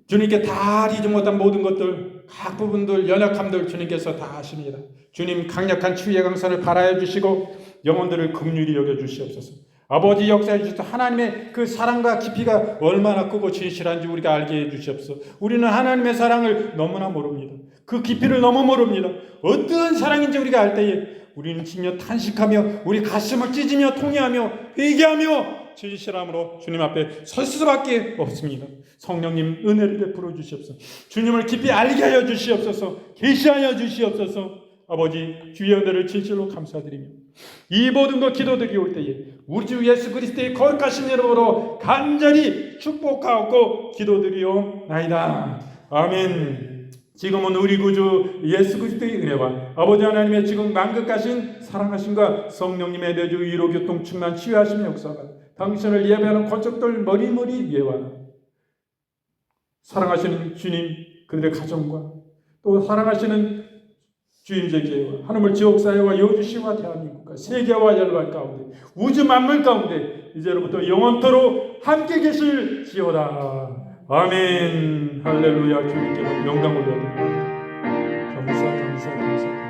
주님께 다 알지 못한 모든 것들 각 부분들 연약함들 주님께서 다 아십니다. 주님 강력한 치유의 강산을 발하여 주시고 영혼들을 긍휼히 여겨 주시옵소서. 아버지 역사해 주셔서 하나님의 그 사랑과 깊이가 얼마나 크고 진실한지 우리가 알게 해 주시옵소서. 우리는 하나님의 사랑을 너무나 모릅니다. 그 깊이를 너무 모릅니다. 어떠한 사랑인지 우리가 알 때에 우리는 지며 탄식하며 우리 가슴을 찢으며 통회하며 회개하며 진실함으로 주님 앞에 설 수밖에 없습니다. 성령님 은혜를 베풀어 주시옵소서. 주님을 깊이 알게 하여 주시옵소서. 계시하여 주시옵소서. 아버지 주의 은혜를 진실로 감사드리며 이 모든 것 기도드리올 때에 우리 주 예수 그리스도의 거룩하신 이름으로 간절히 축복하옵고 기도드리옵나이다. 아멘. 지금은 우리 구주 예수 그리스도의 은혜와 아버지 하나님의 지금 만극하신 사랑하심과 성령님의 내주 위로 교통 충만 치유하심 역사가 당신을 예배하는 권속들 머리머리 예와 사랑하시는 주님 그들의 가정과 또 사랑하시는 주인적이에요. 하나님을 지옥사회와 여주시와 대한민국과 세계와 열반 가운데 우주 만물 가운데 이제로부터 영원토록 함께 계실지어다. 아멘. 할렐루야. 주님께 영광 올려드립니다. 감사.